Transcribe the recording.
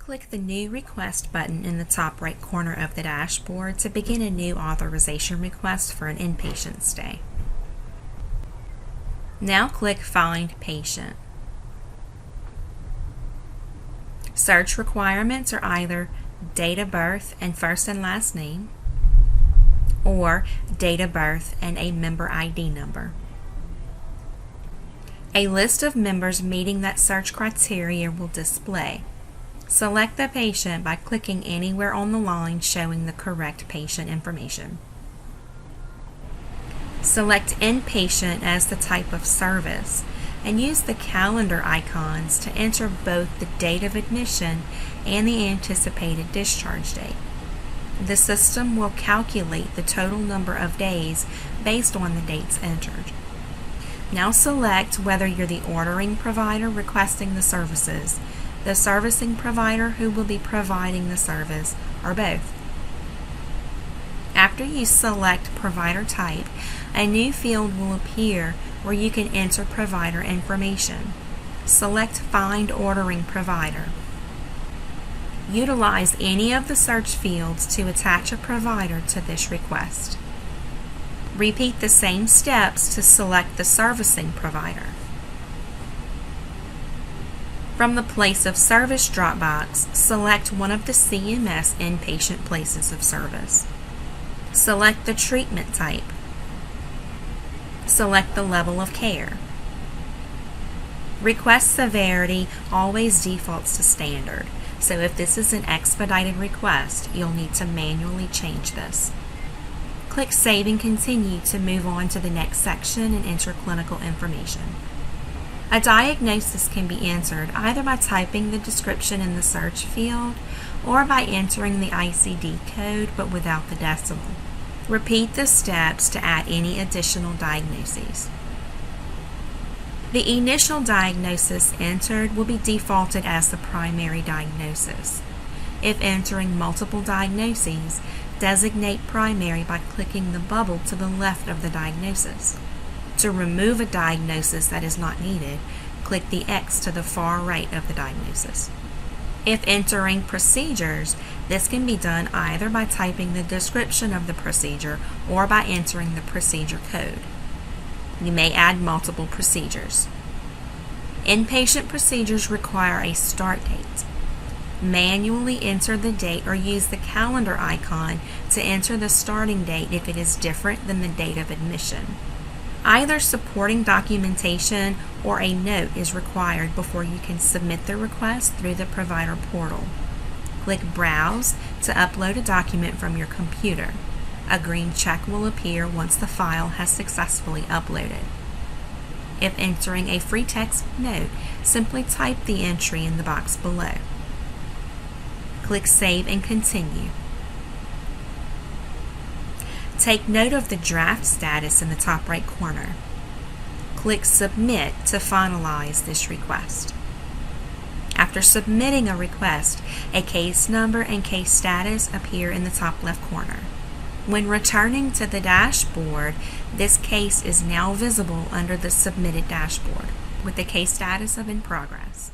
click the New Request button in the top right corner of the dashboard to begin a new authorization request for an inpatient stay. Now click Find Patient. Search requirements are either date of birth and first and last name, or date of birth and a member ID number. A list of members meeting that search criteria will display. Select the patient by clicking anywhere on the line showing the correct patient information. Select Inpatient as the type of service and use the calendar icons to enter both the date of admission and the anticipated discharge date. The system will calculate the total number of days based on the dates entered. Now select whether you're the ordering provider requesting the services, the servicing provider who will be providing the service, or both. After you select provider type, a new field will appear where you can enter provider information. Select Find Ordering Provider. Utilize any of the search fields to attach a provider to this request. Repeat the same steps to select the servicing provider. From the Place of Service drop box, select one of the CMS inpatient places of service. Select the treatment type. Select the level of care. Request severity always defaults to standard, so if this is an expedited request, you'll need to manually change this. Click Save and Continue to move on to the next section and enter clinical information. A diagnosis can be entered either by typing the description in the search field or by entering the ICD code but without the decimal. Repeat the steps to add any additional diagnoses. The initial diagnosis entered will be defaulted as the primary diagnosis. If entering multiple diagnoses, designate primary by clicking the bubble to the left of the diagnosis. To remove a diagnosis that is not needed, click the X to the far right of the diagnosis. If entering procedures, this can be done either by typing the description of the procedure or by entering the procedure code. You may add multiple procedures. Inpatient procedures require a start date. Manually enter the date or use the calendar icon to enter the starting date if it is different than the date of admission. Either supporting documentation or a note is required before you can submit the request through the provider portal. Click Browse to upload a document from your computer. A green check will appear once the file has successfully uploaded. If entering a free text note, simply type the entry in the box below. Click Save and Continue. Take note of the draft status in the top right corner. Click Submit to finalize this request. After submitting a request, a case number and case status appear in the top left corner. When returning to the dashboard, this case is now visible under the Submitted dashboard with the case status of In Progress.